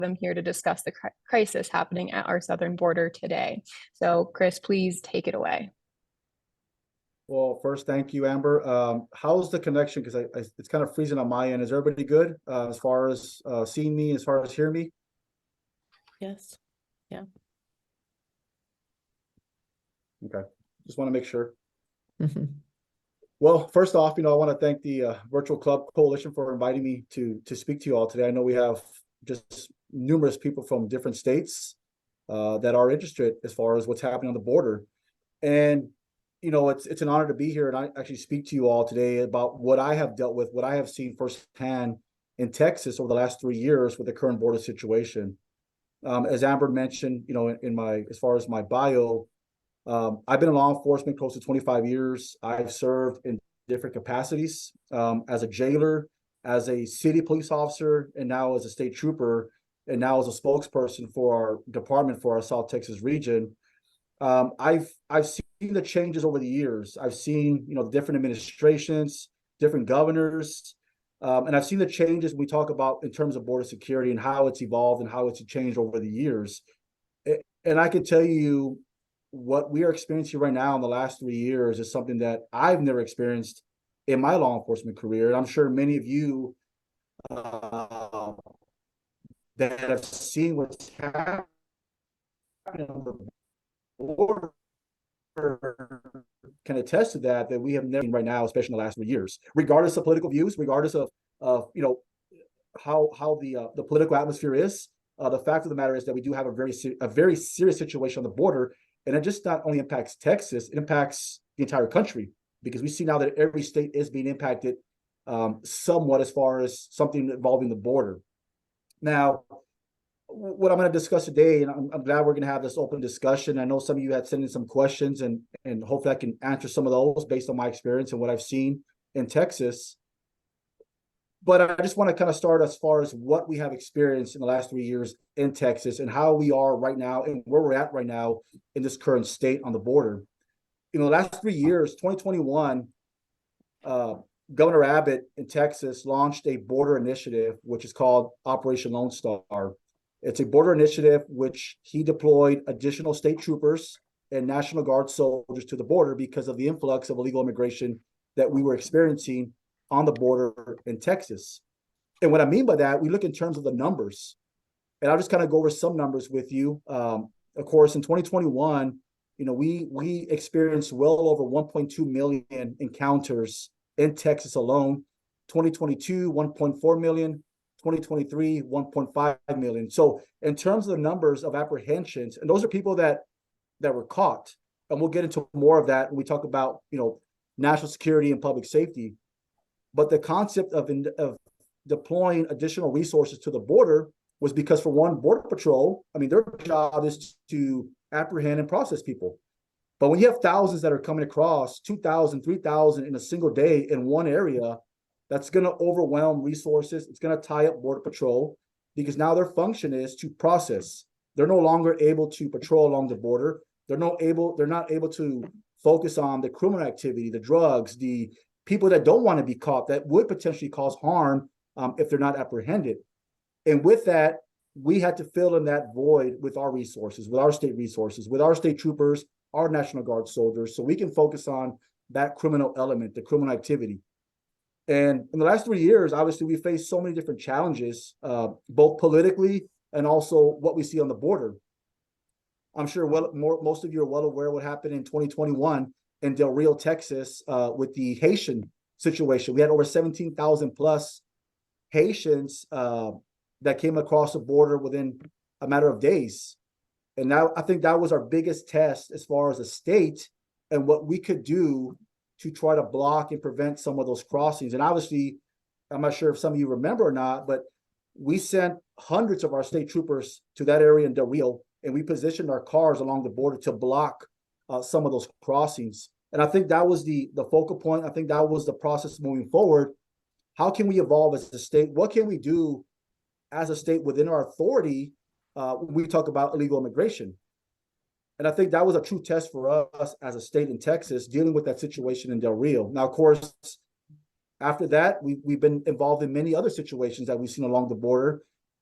them here to discuss the crisis happening at our southern border today. So Chris, please take it away. Well, first, thank you, Amber. How's the connection? Because it's kind of freezing on my end. Is everybody good as far as seeing me, as far as hearing me? Yes. Yeah. Okay. Just want to make sure. Mm-hmm. Well, first off, I want to thank the Virtual Club Coalition for inviting me to speak to you all today. I know we have just numerous people from different states that are interested as far as what's happening on the border. And it's an honor to be here and I actually speak to you all today about what I have dealt with, what I have seen firsthand in Texas over the last 3 years with the current border situation. As Amber mentioned, in my, as far as my bio, I've been in law enforcement close to 25 years. I've served in different capacities as a jailer, as a city police officer, and now as a state trooper, and now as a spokesperson for our department for our South Texas region. I've seen the changes over the years. I've seen, different administrations, different governors, and I've seen the changes we talk about in terms of border security and how it's evolved and how it's changed over the years. And I can tell you what we are experiencing right now in the last 3 years is something that I've never experienced in my law enforcement career. And I'm sure many of you that have seen what's happening on the border can attest to that we have never seen right now, especially in the last 3 years, regardless of political views, regardless of how the political atmosphere is. The fact of the matter is that we do have a very serious situation on the border, and it just not only impacts Texas, it impacts the entire country, because we see now that every state is being impacted somewhat as far as something involving the border. Now, what I'm going to discuss today, and I'm glad we're going to have this open discussion. I know some of you had sent in some questions, and hopefully I can answer some of those based on my experience and what I've seen in Texas. But I just want to kind of start as far as what we have experienced in the last 3 years in Texas and how we are right now and where we're at right now in this current state on the border. The last 3 years, 2021, Governor Abbott in Texas launched a border initiative, which is called Operation Lone Star. It's a border initiative which he deployed additional state troopers and National Guard soldiers to the border because of the influx of illegal immigration that we were experiencing on the border in Texas. And what I mean by that, we look in terms of the numbers. And I'll just kind of go over some numbers with you. Of course, in 2021, we experienced well over 1.2 million encounters in Texas alone. 2022, 1.4 million. 2023, 1.5 million. So in terms of the numbers of apprehensions, and those are people that were caught, and we'll get into more of that when we talk about, national security and public safety. But the concept of deploying additional resources to the border was because, for one, Border Patrol, their job is to apprehend and process people. But when you have thousands that are coming across, 2,000, 3,000 in a single day in one area, that's going to overwhelm resources. It's going to tie up Border Patrol because now their function is to process. They're no longer able to patrol along the border. They're not able to focus on the criminal activity, the drugs, the people that don't want to be caught that would potentially cause harm if they're not apprehended. And with that, we had to fill in that void with our resources, with our state resources, with our state troopers, our National Guard soldiers, so we can focus on that criminal element, the criminal activity. And in the last 3 years, obviously, we faced so many different challenges, both politically and also what we see on the border. I'm sure most of you are well aware what happened in 2021 in Del Rio, Texas, with the Haitian situation. We had over 17,000 plus Haitians that came across the border within a matter of days. And now I think that was our biggest test as far as a state and what we could do to try to block and prevent some of those crossings. And obviously, I'm not sure if some of you remember or not, but we sent hundreds of our state troopers to that area in Del Rio, and we positioned our cars along the border to block some of those crossings. And I think that was the focal point. I think that was the process moving forward. How can we evolve as a state? What can we do as a state within our authority when we talk about illegal immigration? And I think that was a true test for us as a state in Texas, dealing with that situation in Del Rio. Now, of course, after that, we've been involved in many other situations that we've seen along the border.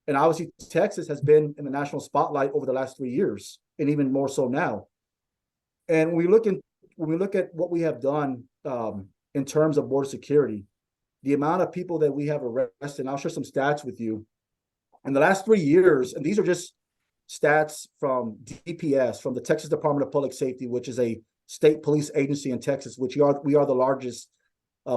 And obviously, Texas has been in the national spotlight over the last 3 years, and even more so now. And when we look at what we have done in terms of border security, the amount of people that we have arrested, and I'll share some stats with you. In the last 3 years, and these are just stats from DPS, from the Texas Department of Public Safety, which is a state police agency in Texas, which we are the largest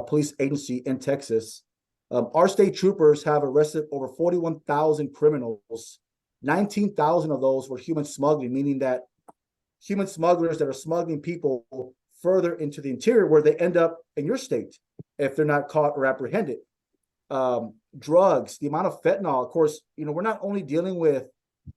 police agency in Texas. Our state troopers have arrested over 41,000 criminals. 19,000 of those were human smuggling, meaning that human smugglers that are smuggling people further into the interior where they end up in your state if they're not caught or apprehended. Drugs, the amount of fentanyl, of course, we're not only dealing with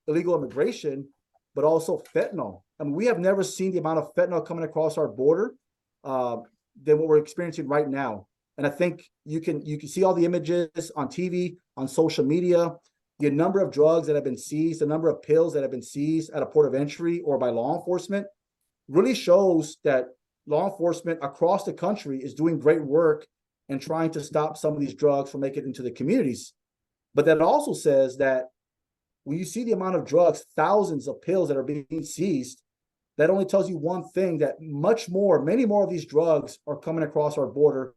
illegal immigration, but also fentanyl. I mean, we have never seen the amount of fentanyl coming across our border than what we're experiencing right now. And I think you can see all the images on TV, on social media, the number of drugs that have been seized, the number of pills that have been seized at a port of entry or by law enforcement really shows that law enforcement across the country is doing great work and trying to stop some of these drugs from making it into the communities. But that also says that when you see the amount of drugs, thousands of pills that are being seized, that only tells you one thing, that many more of these drugs are coming across our border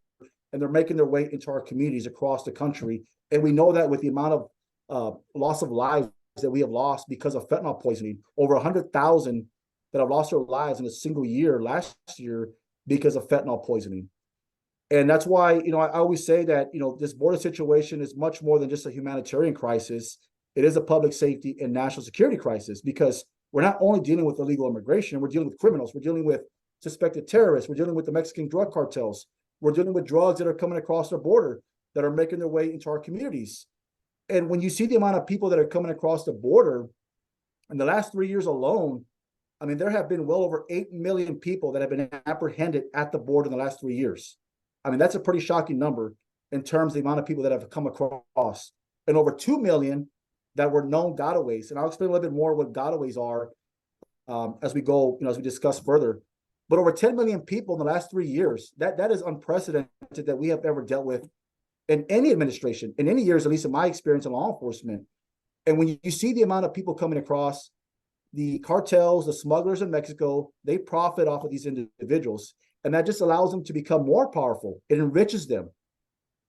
and they're making their way into our communities across the country. And we know that with the amount of loss of lives that we have lost because of fentanyl poisoning, over 100,000 that have lost their lives in a single year last year because of fentanyl poisoning. And that's why, I always say that, this border situation is much more than just a humanitarian crisis. It is a public safety and national security crisis, because we're not only dealing with illegal immigration, we're dealing with criminals, we're dealing with suspected terrorists, we're dealing with the Mexican drug cartels, we're dealing with drugs that are coming across our border that are making their way into our communities. And when you see the amount of people that are coming across the border in the last 3 years alone, I mean, there have been well over 8 million people that have been apprehended at the border in the last 3 years. I mean, that's a pretty shocking number in terms of the amount of people that have come across, and over 2 million that were known gotaways. And I'll explain a little bit more what gotaways are as we go, as we discuss further. But over 10 million people in the last 3 years, that is unprecedented that we have ever dealt with in any administration, in any years, at least in my experience in law enforcement. And when you see the amount of people coming across, the cartels, the smugglers in Mexico, they profit off of these individuals. And that just allows them to become more powerful. It enriches them.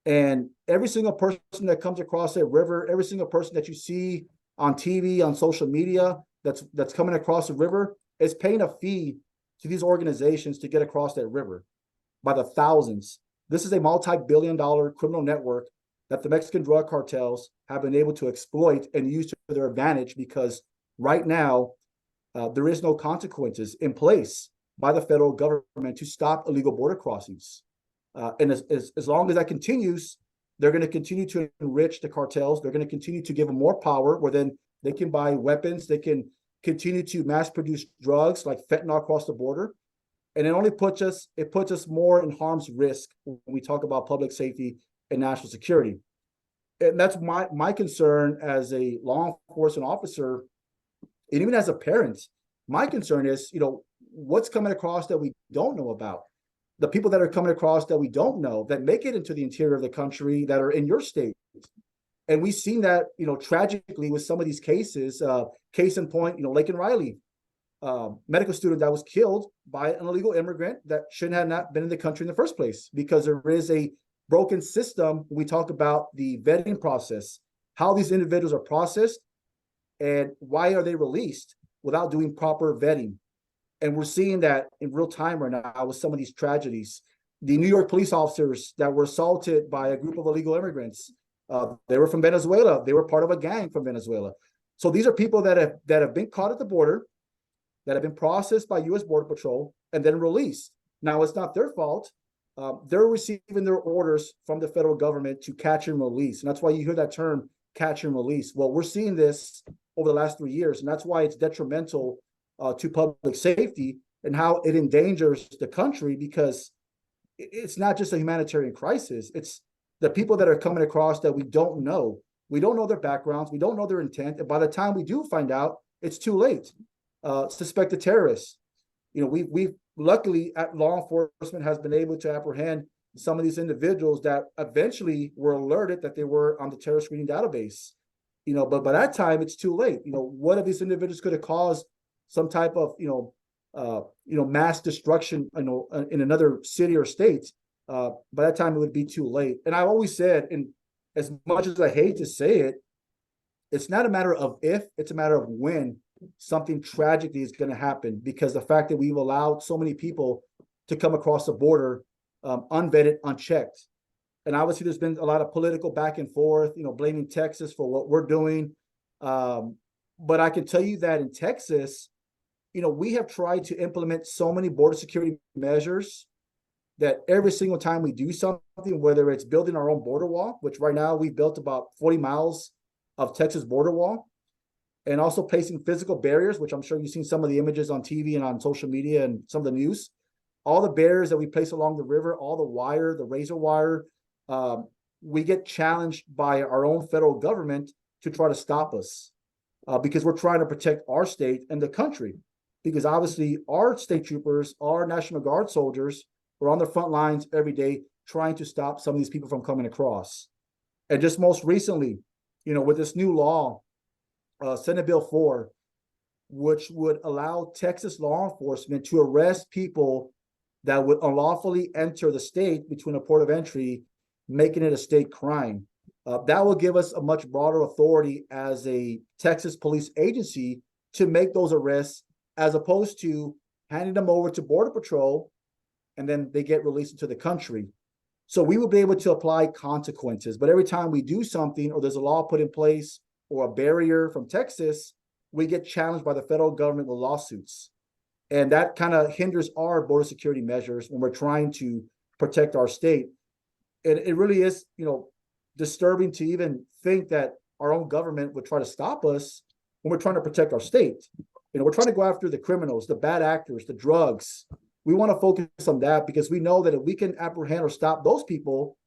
And every single person that comes across that river, every single person that you see on TV, on social media, that's coming across the river, is paying a fee to these organizations to get across that river by the thousands. This is a multi-billion-dollar criminal network that the Mexican drug cartels have been able to exploit and use to their advantage, because right now there is no consequences in place by the federal government to stop illegal border crossings. And as long as that continues, they're going to continue to enrich the cartels. They're going to continue to give them more power, where then they can buy weapons. They can continue to mass produce drugs like fentanyl across the border. And it puts us more in harm's risk when we talk about public safety and national security. And that's my concern as a law enforcement officer, and even as a parent. My concern is, what's coming across that we don't know about? The people that are coming across that we don't know, that make it into the interior of the country, that are in your state. And we've seen that, tragically with some of these cases. Case in point, Laken Riley, medical student that was killed by an illegal immigrant that shouldn't have not been in the country in the first place, because there is a broken system. We talk about the vetting process, how these individuals are processed, and why are they released without doing proper vetting. And we're seeing that in real time right now with some of these tragedies. The New York police officers that were assaulted by a group of illegal immigrants, they were from Venezuela. They were part of a gang from Venezuela. So these are people that have been caught at the border, that have been processed by U.S. Border Patrol, and then released. Now, it's not their fault. They're receiving their orders from the federal government to catch and release. And that's why you hear that term, catch and release. Well, we're seeing this over the last 3 years, and that's why it's detrimental to public safety and how it endangers the country, because it's not just a humanitarian crisis. It's the people that are coming across that we don't know. We don't know their backgrounds. We don't know their intent. And by the time we do find out, it's too late. Suspected terrorists. We've luckily, law enforcement has been able to apprehend some of these individuals that eventually were alerted that they were on the terrorist screening database. but by that time it's too late. What if these individuals could have caused some type of, mass destruction, in another city or state? By that time it would be too late. And I always said, and as much as I hate to say it, it's not a matter of if, it's a matter of when something tragically is going to happen, because the fact that we've allowed so many people to come across the border unvetted, unchecked. And obviously there's been a lot of political back and forth, blaming Texas for what we're doing. But I can tell you that in Texas, we have tried to implement so many border security measures that every single time we do something, whether it's building our own border wall, which right now we've built about 40 miles of Texas border wall, and also placing physical barriers, which I'm sure you've seen some of the images on TV and on social media and some of the news. All the barriers that we place along the river, all the wire, the razor wire, we get challenged by our own federal government to try to stop us because we're trying to protect our state and the country. Because obviously our state troopers, our National Guard soldiers are on the front lines every day trying to stop some of these people from coming across. And just most recently, with this new law, Senate Bill 4, which would allow Texas law enforcement to arrest people that would unlawfully enter the state between a port of entry, making it a state crime. That will give us a much broader authority as a Texas police agency to make those arrests, as opposed to handing them over to Border Patrol and then they get released into the country. So we will be able to apply consequences. But every time we do something or there's a law put in place or a barrier from Texas, we get challenged by the federal government with lawsuits. And that kind of hinders our border security measures when we're trying to protect our state. And it really is, disturbing to even think that our own government would try to stop us when we're trying to protect our state. We're trying to go after the criminals, the bad actors, the drugs. We want to focus on that because we know that if we can apprehend or stop those people,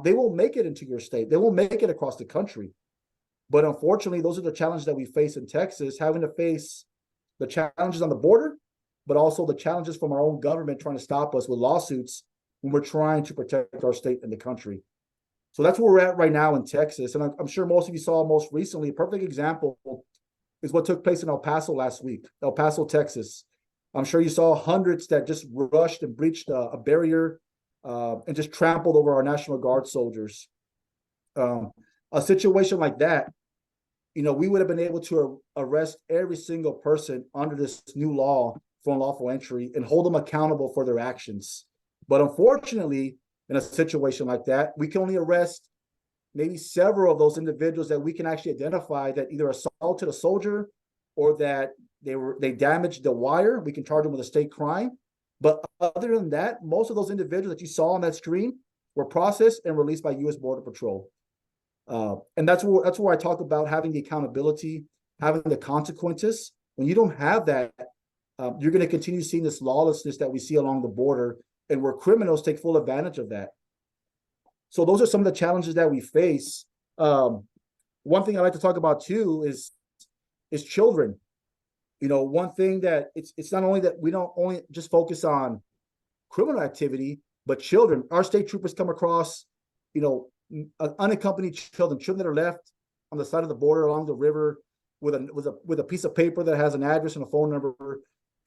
they won't make it into your state. They won't make it across the country. But unfortunately, those are the challenges that we face in Texas, having to face the challenges on the border, but also the challenges from our own government trying to stop us with lawsuits when we're trying to protect our state and the country. So that's where we're at right now in Texas. And I'm sure most of you saw most recently, a perfect example is what took place in El Paso last week, El Paso, Texas. I'm sure you saw hundreds that just rushed and breached a barrier and just trampled over our National Guard soldiers. A situation like that, we would have been able to arrest every single person under this new law for unlawful entry and hold them accountable for their actions. But unfortunately, in a situation like that, we can only arrest maybe several of those individuals that we can actually identify that either assaulted a soldier or that they damaged the wire. We can charge them with a state crime. But other than that, most of those individuals that you saw on that screen were processed and released by U.S. Border Patrol. And that's where I talk about having the accountability, having the consequences. When you don't have that, you're going to continue seeing this lawlessness that we see along the border, and where criminals take full advantage of that. So those are some of the challenges that we face. One thing I like to talk about too is children. One thing that it's not only that we don't only just focus on criminal activity, but children. Our state troopers come across, unaccompanied children that are left on the side of the border along the river with a piece of paper that has an address and a phone number.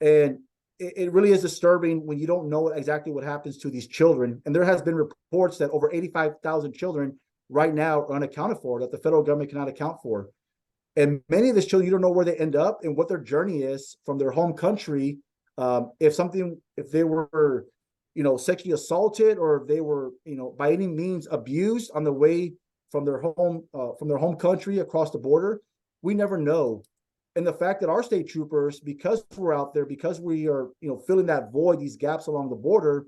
And it really is disturbing when you don't know exactly what happens to these children. And there has been reports that over 85,000 children right now are unaccounted for, that the federal government cannot account for. And many of these children, you don't know where they end up and what their journey is from their home country. If they were, sexually assaulted, or if they were, by any means abused on the way from their home country across the border, we never know. And the fact that our state troopers, because we're out there, because we are, filling that void, these gaps along the border,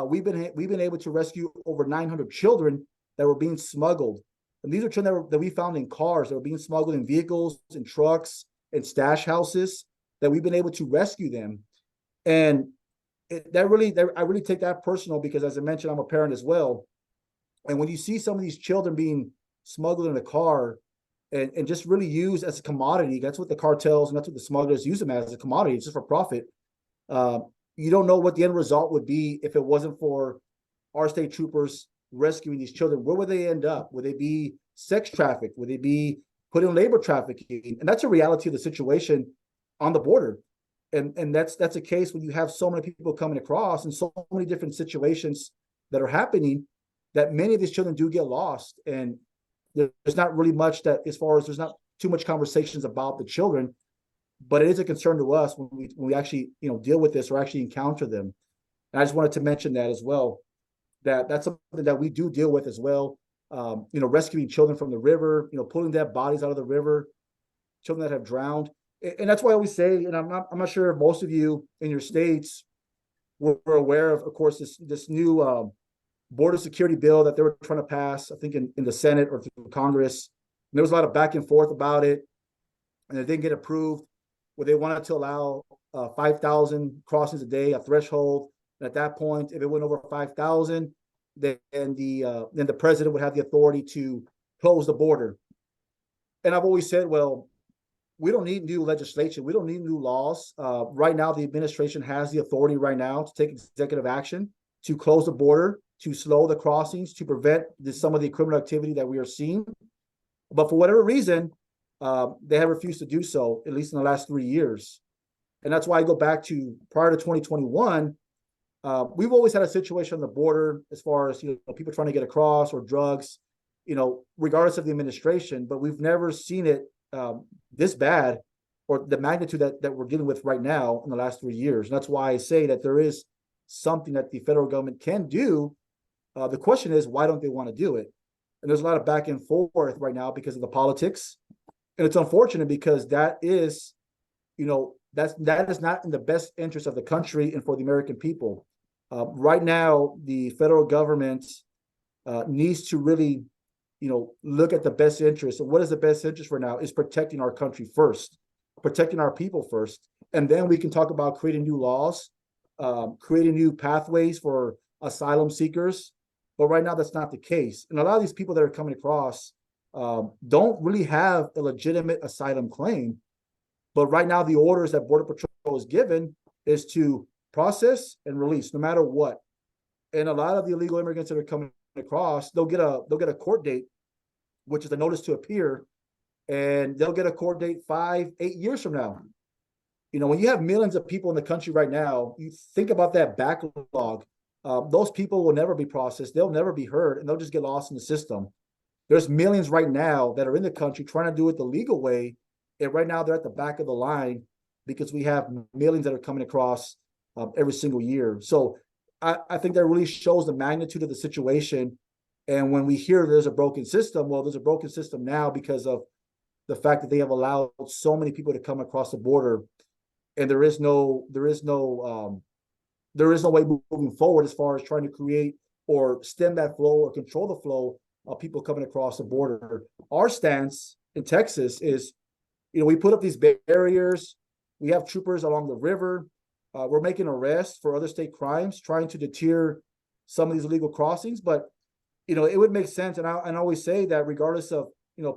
we've been able to rescue over 900 children that were being smuggled. And these are children that we found in cars that were being smuggled in vehicles, in trucks, in stash houses, that we've been able to rescue them. And I really take that personal because, as I mentioned, I'm a parent as well. And when you see some of these children being smuggled in a car and just really used as a commodity, that's what the cartels and that's what the smugglers use them as a commodity, it's just for profit. You don't know what the end result would be if it wasn't for our state troopers rescuing these children. Where would they end up? Would they be sex trafficked? Would they be put in labor trafficking, and that's a reality of the situation on the border. And that's a case when you have so many people coming across and so many different situations that are happening, that many of these children do get lost. And there's not really much that, as far as there's not too much conversations about the children, but it is a concern to us when we actually, deal with this or actually encounter them. And I just wanted to mention that as well, that's something that we do deal with as well. Rescuing children from the river, pulling dead bodies out of the river, children that have drowned. And that's why I always say, and I'm not sure if most of you in your states were aware of course, this new border security bill that they were trying to pass, I think in the Senate or through Congress. And there was a lot of back and forth about it, and it didn't get approved, where they wanted to allow 5,000 crossings a day, a threshold. And at that point, if it went over 5,000, then the president would have the authority to close the border. And I've always said, well, we don't need new legislation. We don't need new laws. Right now, the administration has the authority right now to take executive action to close the border, to slow the crossings, to prevent some of the criminal activity that we are seeing. But for whatever reason, they have refused to do so, at least in the last 3 years. And that's why I go back to prior to 2021, we've always had a situation on the border as far as people trying to get across or drugs, regardless of the administration, but we've never seen it this bad, or the magnitude that we're dealing with right now in the last 3 years. And that's why I say that there is something that the federal government can do. The question is, why don't they want to do it? And there's a lot of back and forth right now because of the politics. And it's unfortunate because that is not in the best interest of the country and for the American people. Right now, the federal government needs to really, look at the best interest. And what is the best interest for now is protecting our country first, protecting our people first. And then we can talk about creating new laws, creating new pathways for asylum seekers. But right now, that's not the case. And a lot of these people that are coming across don't really have a legitimate asylum claim. But right now, the orders that Border Patrol is given is to process and release, no matter what. And a lot of the illegal immigrants that are coming across, they'll get a court date, which is a notice to appear, and they'll get a court date 5-8 years from now. When you have millions of people in the country right now, you think about that backlog. Those people will never be processed. They'll never be heard, and they'll just get lost in the system. There's millions right now that are in the country trying to do it the legal way. And right now they're at the back of the line because we have millions that are coming across every single year. So I think that really shows the magnitude of the situation. And when we hear there's a broken system, well, there's a broken system now because of the fact that they have allowed so many people to come across the border, and there is no way moving forward as far as trying to create or stem that flow or control the flow of people coming across the border. Our stance in Texas is, we put up these barriers. We have troopers along the river. We're making arrests for other state crimes, trying to deter some of these illegal crossings. But, it would make sense. And I always say that regardless of,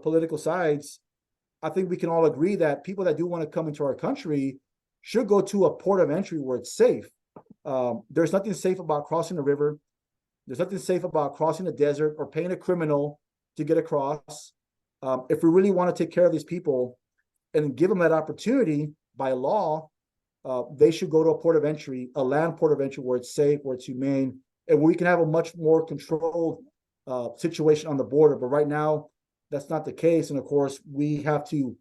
political sides, I think we can all agree that people that do want to come into our country should go to a port of entry where it's safe. There's nothing safe about crossing the river. There's nothing safe about crossing the desert or paying a criminal to get across. If we really want to take care of these people and give them that opportunity by law, they should go to a port of entry, a land port of entry where it's safe, where it's humane, and where we can have a much more controlled situation on the border. But right now, that's not the case. And of course, we have to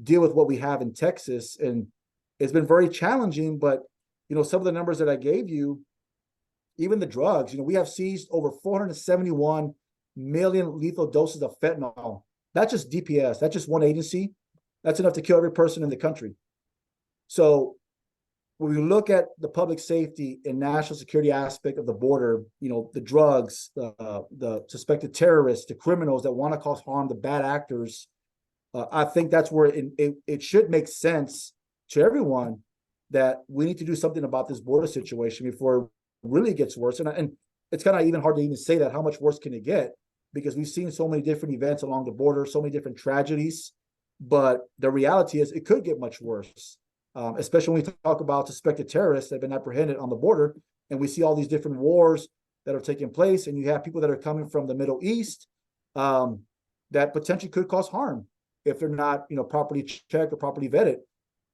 deal with what we have in Texas. And it's been very challenging. But, some of the numbers that I gave you, even the drugs, we have seized over 471 million lethal doses of fentanyl. That's just DPS. That's just one agency. That's enough to kill every person in the country. So when we look at the public safety and national security aspect of the border, the drugs, the suspected terrorists, the criminals that want to cause harm, the bad actors, I think that's where it should make sense to everyone that we need to do something about this border situation before it really gets worse. And it's kind of even hard to even say that. How much worse can it get? Because we've seen so many different events along the border, so many different tragedies. But the reality is it could get much worse, especially when we talk about suspected terrorists that have been apprehended on the border. And we see all these different wars that are taking place. And you have people that are coming from the Middle East that potentially could cause harm. if they're not, properly checked or properly vetted.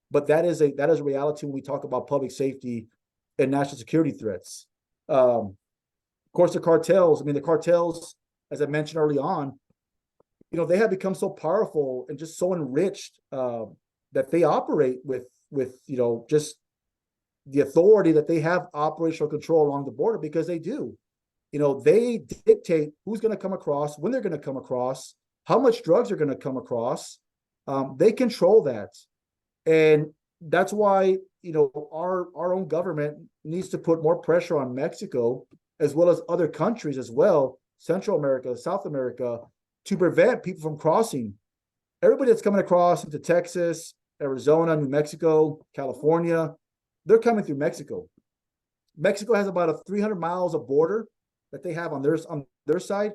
But that is a reality when we talk about public safety and national security threats. Of course, the cartels. I mean, the cartels, as I mentioned early on, they have become so powerful and just so enriched that they operate with just the authority that they have operational control along the border, because they do. They dictate who's going to come across, when they're going to come across, how much drugs are going to come across. They control that. And that's why, our own government needs to put more pressure on Mexico, as well as other countries as well, Central America, South America, to prevent people from crossing. Everybody that's coming across into Texas, Arizona, New Mexico, California, they're coming through Mexico. Mexico has about 300 miles of border that they have on their side.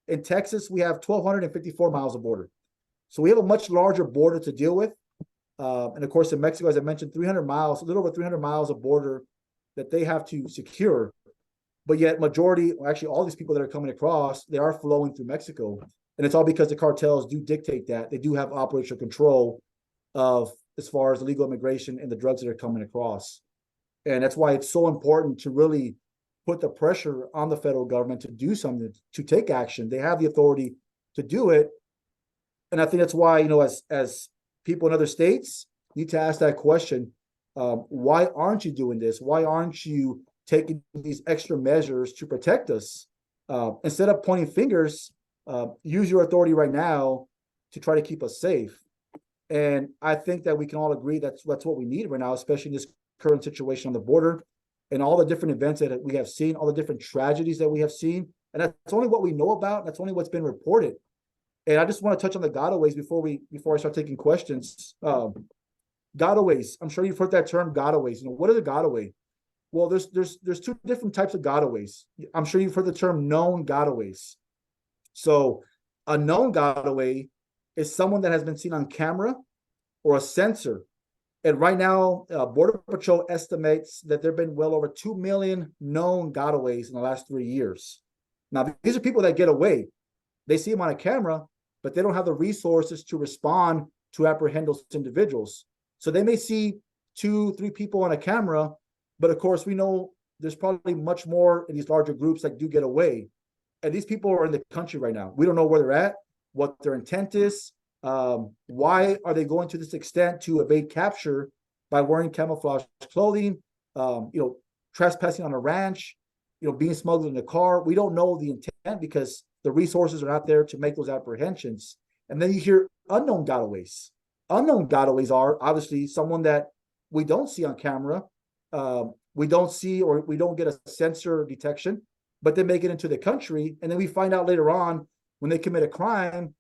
In Texas, we have 1,254 miles of border. So we have a much larger border to deal with. And of course, in Mexico, as I mentioned, 300 miles, a little over 300 miles of border that they have to secure. But yet majority, actually all these people that are coming across, they are flowing through Mexico. And it's all because the cartels do dictate that. They do have operational control of as far as illegal immigration and the drugs that are coming across. And that's why it's so important to really put the pressure on the federal government to do something, to take action. They have the authority to do it. And I think that's why, as people in other states need to ask that question, why aren't you doing this? Why aren't you taking these extra measures to protect us? Instead of pointing fingers, use your authority right now to try to keep us safe. And I think that we can all agree that's what we need right now, especially in this current situation on the border and all the different events that we have seen, all the different tragedies that we have seen. And that's only what we know about. That's only what's been reported. And I just want to touch on the gotaways before I start taking questions. Gotaways. I'm sure you've heard that term, gotaways. What is a gotaway? Well, there's two different types of gotaways. I'm sure you've heard the term known gotaways. So a known gotaway is someone that has been seen on camera or a sensor. And right now, Border Patrol estimates that there have been well over 2 million known gotaways in the last 3 years. Now, these are people that get away. They see them on a camera, but they don't have the resources to respond to apprehend those individuals. So they may see 2-3 people on a camera, but of course, we know there's probably much more in these larger groups that do get away. And these people are in the country right now. We don't know where they're at, what their intent is. Why are they going to this extent to evade capture by wearing camouflage clothing, trespassing on a ranch, being smuggled in a car? We don't know the intent because the resources are not there to make those apprehensions. And then you hear unknown gotaways. Unknown gotaways are obviously someone that we don't see on camera. We don't see, or we don't get a sensor detection, but they make it into the country. And then we find out later on when they commit a crime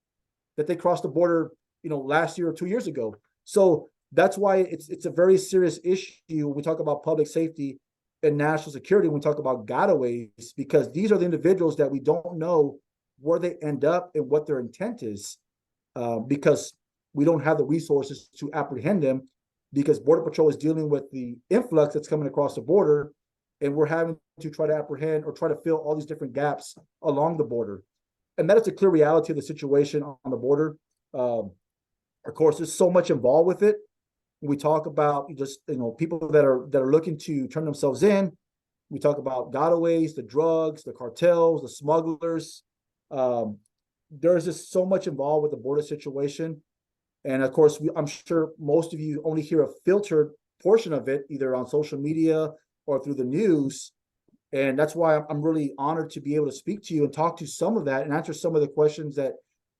that they crossed the border, last year or 2 years ago. So that's why it's a very serious issue when we talk about public safety and national security, when we talk about gotaways, because these are the individuals that we don't know where they end up and what their intent is, because we don't have the resources to apprehend them, because Border Patrol is dealing with the influx that's coming across the border, and we're having to try to apprehend or try to fill all these different gaps along the border. And that is a clear reality of the situation on the border. Of course, there's so much involved with it. We talk about just people that are looking to turn themselves in. We talk about gotaways, the drugs, the cartels, the smugglers. There's just so much involved with the border situation. And of course, I'm sure most of you only hear a filtered portion of it, either on social media or through the news. And that's why I'm really honored to be able to speak to you and talk to some of that and answer some of the questions that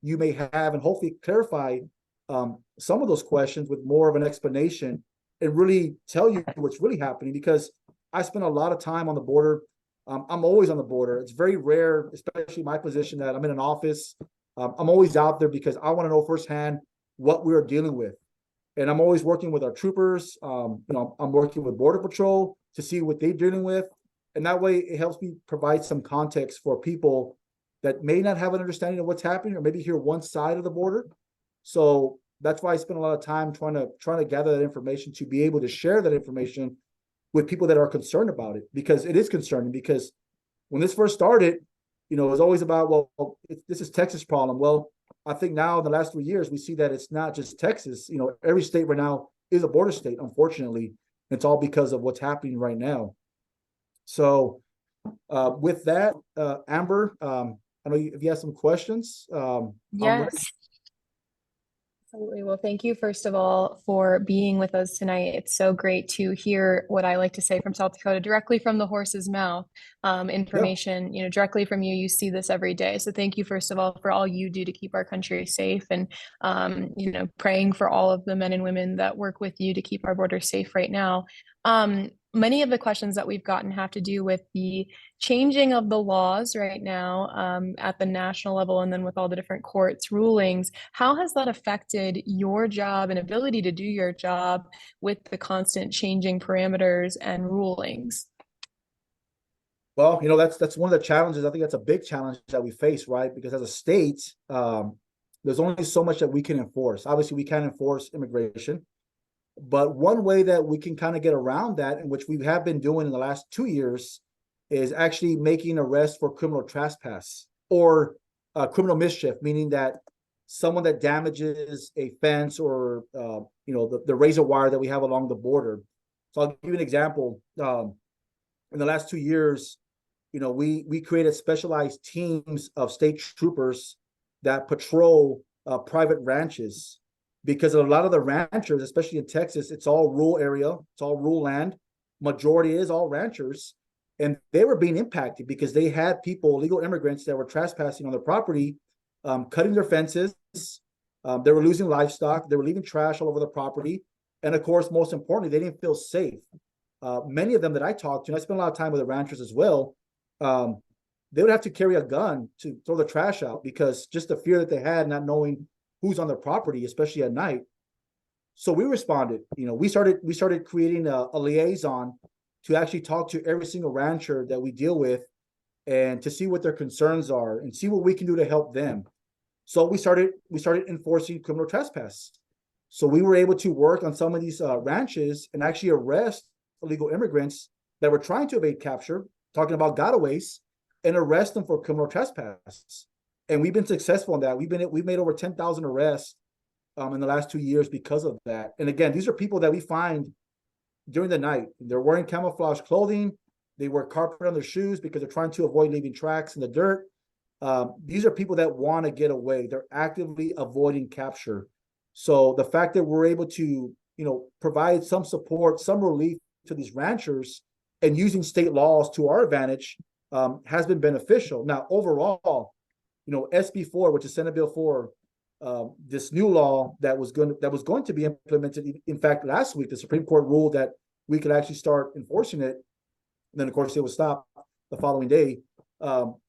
you may have, and hopefully clarify some of those questions with more of an explanation and really tell you what's really happening, because I spend a lot of time on the border. I'm always on the border. It's very rare, especially my position, that I'm in an office. I'm always out there because I want to know firsthand what we're dealing with. And I'm always working with our troopers. I'm working with Border Patrol to see what they're dealing with. And that way it helps me provide some context for people that may not have an understanding of what's happening, or maybe hear one side of the border. So that's why I spend a lot of time trying to gather that information to be able to share that information with people that are concerned about it, because it is concerning. Because when this first started, it was always about, well, this is Texas problem. Well, I think now in the last 3 years, we see that it's not just Texas. Every state right now is a border state, unfortunately. It's all because of what's happening right now. So with that, Amber, I know if you have some questions, I'm ready. Yes. Absolutely. Well, thank you, first of all, for being with us tonight. It's so great to hear what I like to say from South Dakota, directly from the horse's mouth, information, directly from you. You see this every day. So thank you, first of all, for all you do to keep our country safe and, praying for all of the men and women that work with you to keep our border safe right now. Many of the questions that we've gotten have to do with the changing of the laws right now at the national level, and then with all the different courts rulings. How has that affected your job and ability to do your job with the constant changing parameters and rulings? Well, that's one of the challenges. I think that's a big challenge that we face, right? Because as a state, there's only so much that we can enforce. Obviously, we can't enforce immigration. But one way that we can kind of get around that, and which we have been doing in the last 2 years, is actually making arrests for criminal trespass or criminal mischief, meaning that someone that damages a fence or the razor wire that we have along the border. So I'll give you an example. In the last 2 years, we created specialized teams of state troopers that patrol private ranches, because a lot of the ranchers, especially in Texas, it's all rural area, it's all rural land. Majority is all ranchers, and they were being impacted because they had people, illegal immigrants, that were trespassing on their property, cutting their fences. They were losing livestock. They were leaving trash all over the property, and of course, most importantly, they didn't feel safe. Many of them that I talked to, and I spent a lot of time with the ranchers as well, they would have to carry a gun to throw the trash out because just the fear that they had, not knowing who's on their property, especially at night. So we responded. We started creating a liaison to actually talk to every single rancher that we deal with, and to see what their concerns are and see what we can do to help them. So we started enforcing criminal trespass. So we were able to work on some of these ranches and actually arrest illegal immigrants that were trying to evade capture, talking about gotaways, and arrest them for criminal trespass. And we've been successful in that. We've made over 10,000 arrests in the last 2 years because of that. And again, these are people that we find during the night. They're wearing camouflage clothing. They wear carpet on their shoes because they're trying to avoid leaving tracks in the dirt. These are people that want to get away. They're actively avoiding capture. So the fact that we're able to, provide some support, some relief to these ranchers, and using state laws to our advantage has been beneficial. Now, overall, SB4, which is Senate Bill 4, this new law that was going to be implemented. In fact, last week, the Supreme Court ruled that we could actually start enforcing it. And then, of course, it would stop the following day.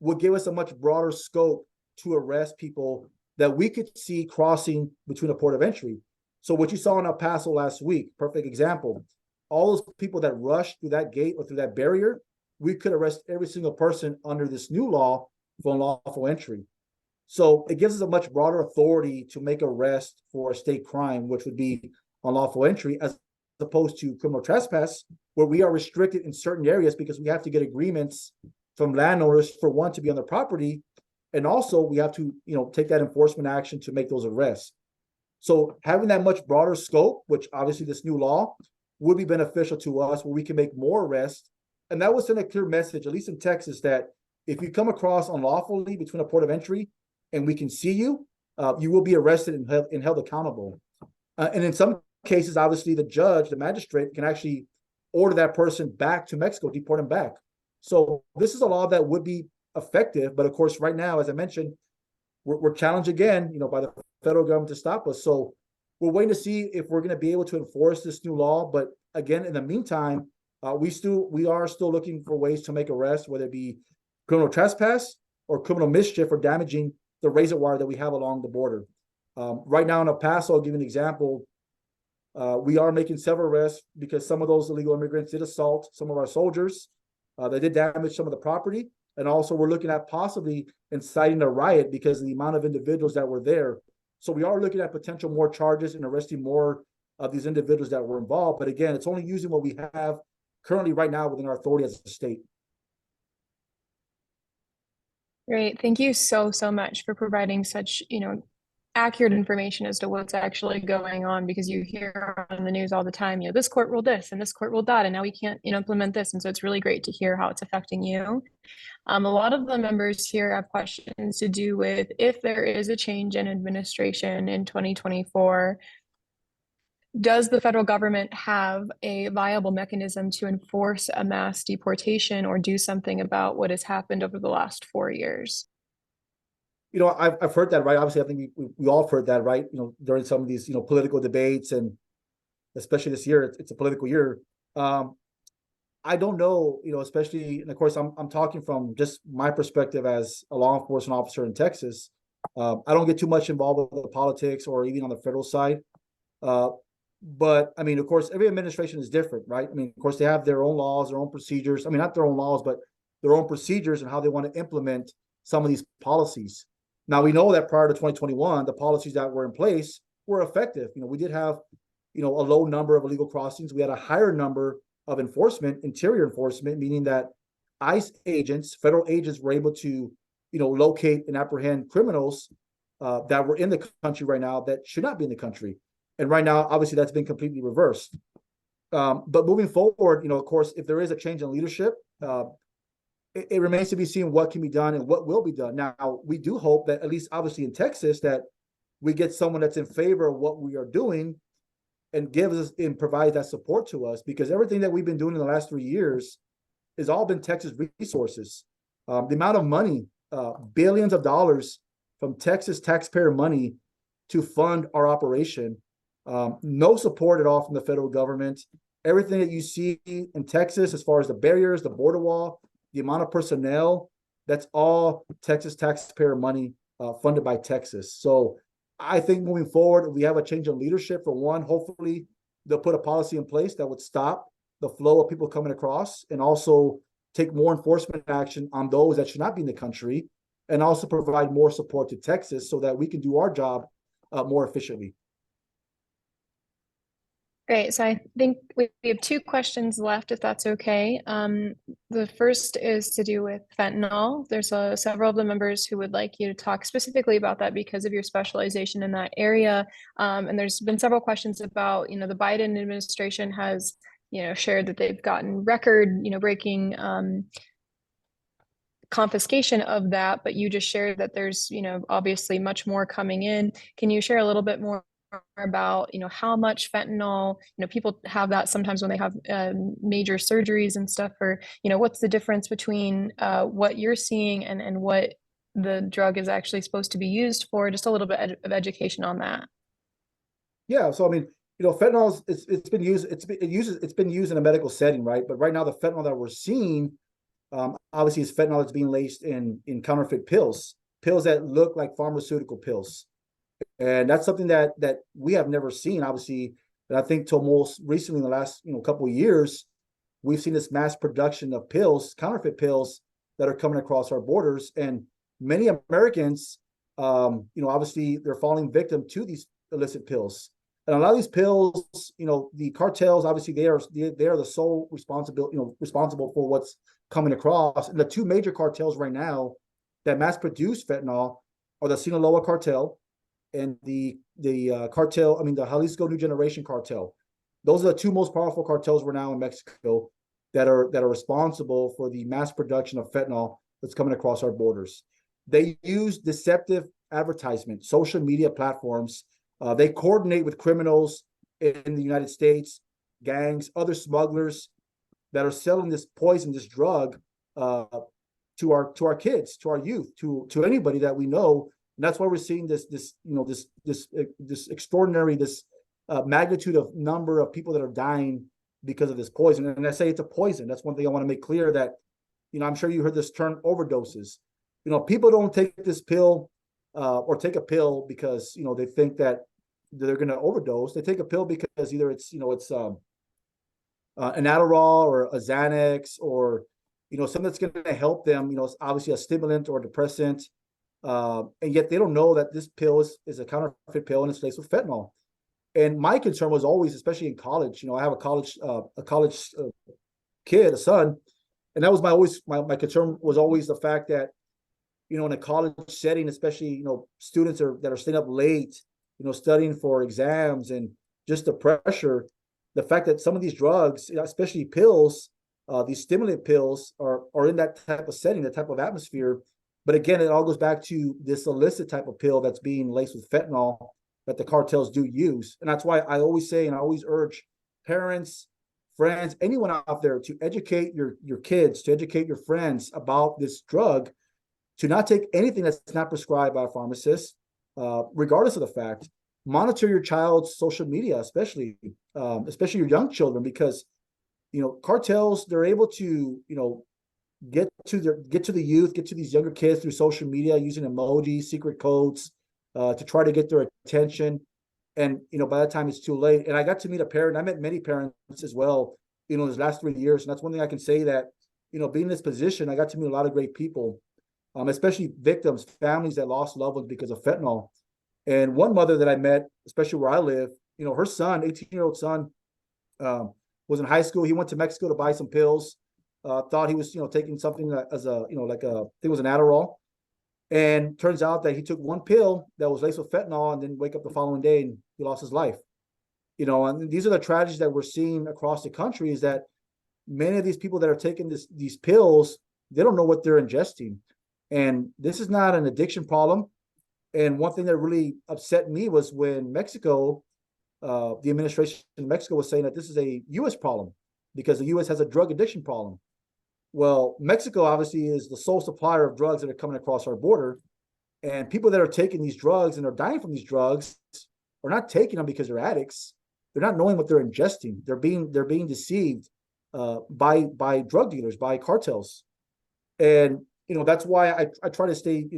Would give us a much broader scope to arrest people that we could see crossing between a port of entry. So what you saw in El Paso last week, perfect example. All those people that rushed through that gate or through that barrier, we could arrest every single person under this new law for unlawful entry. So it gives us a much broader authority to make arrest for a state crime, which would be unlawful entry, as opposed to criminal trespass, where we are restricted in certain areas because we have to get agreements from landowners for one to be on the property, and also we have to take that enforcement action to make those arrests. So having that much broader scope, which obviously this new law would be beneficial to us, where we can make more arrests. And that was send a clear message, at least in Texas, that if you come across unlawfully between a port of entry and we can see you, you will be arrested and held accountable. And in some cases, obviously, the judge, the magistrate, can actually order that person back to Mexico, deport him back. So this is a law that would be effective. But of course, right now, as I mentioned, we're challenged again, by the federal government to stop us. So we're waiting to see if we're going to be able to enforce this new law. But again, in the meantime, we are still looking for ways to make arrests, whether it be criminal trespass or criminal mischief or damaging the razor wire that we have along the border. Right now in El Paso, I'll give you an example. We are making several arrests because some of those illegal immigrants did assault some of our soldiers. They did damage some of the property. And also we're looking at possibly inciting a riot because of the amount of individuals that were there. So we are looking at potential more charges and arresting more of these individuals that were involved. But again, it's only using what we have currently right now within our authority as a state. Great. Thank you so much for providing such, accurate information as to what's actually going on, because you hear on the news all the time, this court ruled this and this court ruled that, and now we can't, implement this. And so it's really great to hear how it's affecting you. A lot of the members here have questions to do with if there is a change in administration in 2024, does the federal government have a viable mechanism to enforce a mass deportation or do something about what has happened over the last 4 years? I've heard that, right? Obviously, I think we all heard that, right? During some of these, political debates, and especially this year, it's a political year. I don't know, especially, and of course, I'm talking from just my perspective as a law enforcement officer in Texas. I don't get too much involved with the politics or even on the federal side. But I mean, of course, every administration is different, right? I mean, of course, they have their own laws, their own procedures. I mean, not their own laws, but their own procedures and how they want to implement some of these policies. Now, we know that prior to 2021, the policies that were in place were effective. We did have, a low number of illegal crossings. We had a higher number of enforcement, interior enforcement, meaning that ICE agents, federal agents, were able to, locate and apprehend criminals that were in the country right now that should not be in the country. And right now, obviously, that's been completely reversed. But moving forward, of course, if there is a change in leadership, it remains to be seen what can be done and what will be done. Now, we do hope that, at least obviously in Texas, that we get someone that's in favor of what we are doing and gives us and provides that support to us, because everything that we've been doing in the last 3 years has all been Texas resources. The amount of money, billions of dollars from Texas taxpayer money to fund our operation, no support at all from the federal government. Everything that you see in Texas, as far as the barriers, the border wall, the amount of personnel, that's all Texas taxpayer money funded by Texas. So I think moving forward, if we have a change in leadership, for one, hopefully they'll put a policy in place that would stop the flow of people coming across, and also take more enforcement action on those that should not be in the country, and also provide more support to Texas so that we can do our job more efficiently. Great. So I think we have 2 questions left, if that's okay. The first is to do with fentanyl. There's several of the members who would like you to talk specifically about that because of your specialization in that area. And there's been several questions about, the Biden administration has, shared that they've gotten record, breaking confiscation of that, but you just shared that there's, obviously much more coming in. Can you share a little bit more about, how much fentanyl, people have that sometimes when they have major surgeries and stuff, or, what's the difference between what you're seeing and what the drug is actually supposed to be used for? Just a little bit of education on that. Yeah. So, I mean, fentanyl, it's been used in a medical setting, right? But right now, the fentanyl that we're seeing, obviously, is fentanyl that's being laced in counterfeit pills that look like pharmaceutical pills. And that's something that we have never seen, obviously. And I think till most recently, in the last couple of years, we've seen this mass production of pills, counterfeit pills, that are coming across our borders. And many Americans, obviously, they're falling victim to these illicit pills. And a lot of these pills, the cartels, obviously, they are the sole responsible for what's coming across. And the 2 major cartels right now that mass produce fentanyl are the Sinaloa cartel and the cartel, the Jalisco New Generation cartel. Those are the 2 most powerful cartels right now in Mexico that are responsible for the mass production of fentanyl that's coming across our borders. They use deceptive advertisement, social media platforms. They coordinate with criminals in the United States, gangs, other smugglers that are selling this poison, this drug, to our kids, to our youth, to anybody that we know. And that's why we're seeing this extraordinary, magnitude of number of people that are dying because of this poison. And I say it's a poison. That's one thing I want to make clear, that, I'm sure you heard this term, overdoses. People don't take this pill or take a pill because, they think that they're going to overdose. They take a pill because either it's an Adderall or a Xanax, or, something that's going to help them, it's obviously a stimulant or a depressant. And yet they don't know that this pill is a counterfeit pill and it's laced with fentanyl. And my concern was always, especially in college, I have a college kid, a son, and that was my concern was always the fact that, in a college setting, especially, students that are staying up late, studying for exams, and just the pressure, the fact that some of these drugs, especially pills, these stimulant pills are in that type of setting, that type of atmosphere. But again, it all goes back to this illicit type of pill that's being laced with fentanyl that the cartels do use. And that's why I always say, and I always urge parents, friends, anyone out there to educate your kids, to educate your friends about this drug, to not take anything that's not prescribed by a pharmacist, regardless of the fact. Monitor your child's social media, especially your young children, because cartels, they're able to get to the youth, get to these younger kids through social media using emojis, secret codes, to try to get their attention. And by that time it's too late. And I got to meet a parent. I met many parents as well, in these last 3 years. And that's one thing I can say, that being in this position, I got to meet a lot of great people, especially victims, families that lost loved ones because of fentanyl. And one mother that I met, especially where I live, her son, 18-year-old son, was in high school. He went to Mexico to buy some pills. Thought he was, taking something as a, like a, I think it was an Adderall. And turns out that he took one pill that was laced with fentanyl, and then wake up the following day and he lost his life. And these are the tragedies that we're seeing across the country, is that many of these people that are taking these pills, they don't know what they're ingesting. And this is not an addiction problem. And one thing that really upset me was when Mexico, the administration in Mexico was saying that this is a U.S. problem because the U.S. has a drug addiction problem. Well, Mexico obviously is the sole supplier of drugs that are coming across our border. And people that are taking these drugs and are dying from these drugs are not taking them because they're addicts. They're not knowing what they're ingesting. They're being deceived by drug dealers, by cartels. And that's why I try to stay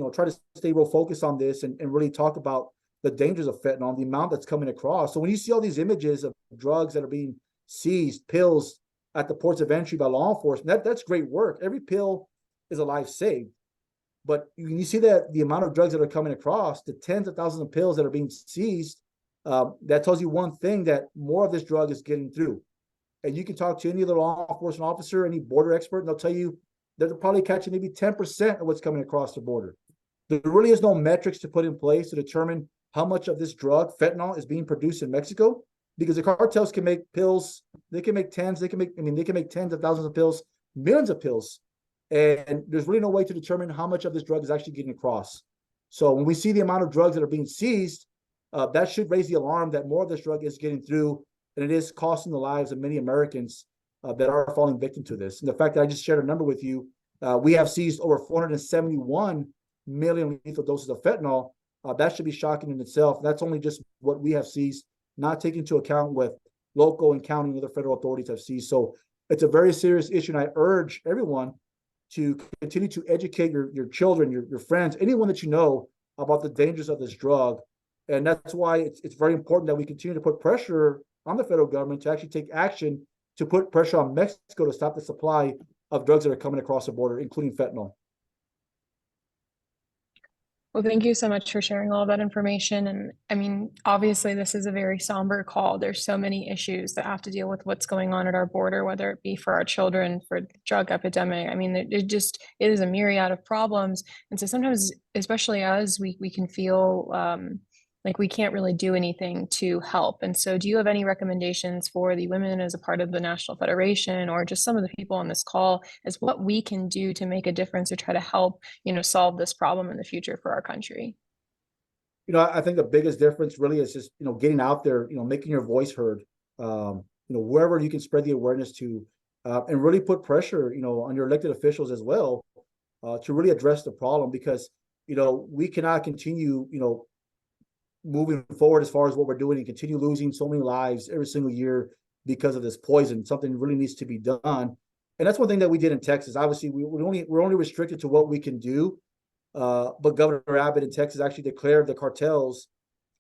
real focused on this and really talk about the dangers of fentanyl, the amount that's coming across. So when you see all these images of drugs that are being seized, pills at the ports of entry by law enforcement, that's great work. Every pill is a life saved. But when you see that the amount of drugs that are coming across, the tens of thousands of pills that are being seized, that tells you one thing, that more of this drug is getting through. And you can talk to any other law enforcement officer, any border expert, and they'll tell you that they're probably catching maybe 10% of what's coming across the border. There really is no metrics to put in place to determine how much of this drug, fentanyl, is being produced in Mexico, because the cartels can make pills. They can make tens of thousands of pills, millions of pills. And there's really no way to determine how much of this drug is actually getting across. So when we see the amount of drugs that are being seized, that should raise the alarm that more of this drug is getting through, and it is costing the lives of many Americans that are falling victim to this. And the fact that I just shared a number with you, we have seized over 471 million lethal doses of fentanyl. That should be shocking in itself. That's only just what we have seized, not taking into account what local and county and other federal authorities have seized. So it's a very serious issue, and I urge everyone to continue to educate your children, your friends, anyone that you know, about the dangers of this drug. And that's why it's very important that we continue to put pressure on the federal government to actually take action to put pressure on Mexico to stop the supply of drugs that are coming across the border, including fentanyl. Well, thank you so much for sharing all of that information. And I mean, obviously, this is a very somber call. There's so many issues that have to deal with what's going on at our border, whether it be for our children, for the drug epidemic. I mean, it is a myriad of problems. And so sometimes, especially as we can feel like we can't really do anything to help. And so do you have any recommendations for the women as a part of the National Federation, or just some of the people on this call, as what we can do to make a difference or try to help, solve this problem in the future for our country? I think the biggest difference really is just, getting out there, making your voice heard, wherever you can spread the awareness to, and really put pressure, on your elected officials as well, to really address the problem, because, we cannot continue, moving forward as far as what we're doing and continue losing so many lives every single year because of this poison. Something really needs to be done. And that's one thing that we did in Texas. Obviously, we're only restricted to what we can do. But Governor Abbott in Texas actually declared the cartels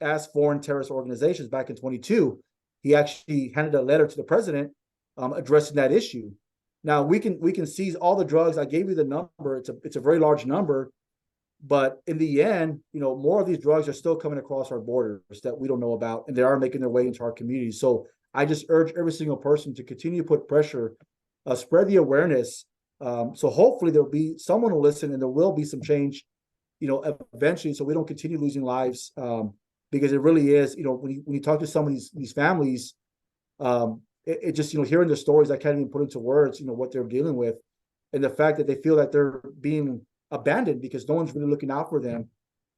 as foreign terrorist organizations back in 22. He actually handed a letter to the president addressing that issue. Now we can seize all the drugs. I gave you the number. It's a very large number. But in the end, more of these drugs are still coming across our borders that we don't know about, and they are making their way into our communities. So I just urge every single person to continue to put pressure, spread the awareness. So hopefully there'll be someone to listen, and there will be some change eventually, so we don't continue losing lives, because it really is, when you talk to some of these families, it just, hearing the stories, I can't even put into words, what they're dealing with, and the fact that they feel that they're being abandoned because no one's really looking out for them,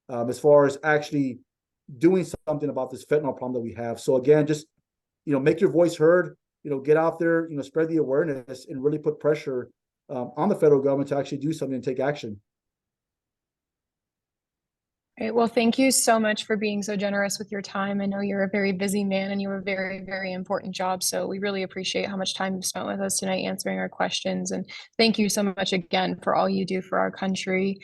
as far as actually doing something about this fentanyl problem that we have. So again, just, make your voice heard, get out there, spread the awareness and really put pressure on the federal government to actually do something and take action. Great. Well, thank you so much for being so generous with your time. I know you're a very busy man and you have a very, very important job. So we really appreciate how much time you've spent with us tonight answering our questions. And thank you so much again for all you do for our country.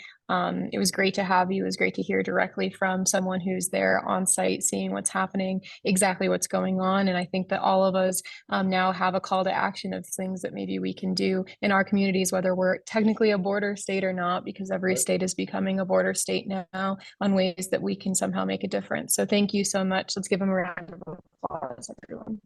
It was great to have you. It was great to hear directly from someone who's there on site, seeing what's happening, exactly what's going on. And I think that all of us now have a call to action of things that maybe we can do in our communities, whether we're technically a border state or not, because every state is becoming a border state now, on ways that we can somehow make a difference. So thank you so much. Let's give them a round of applause, everyone.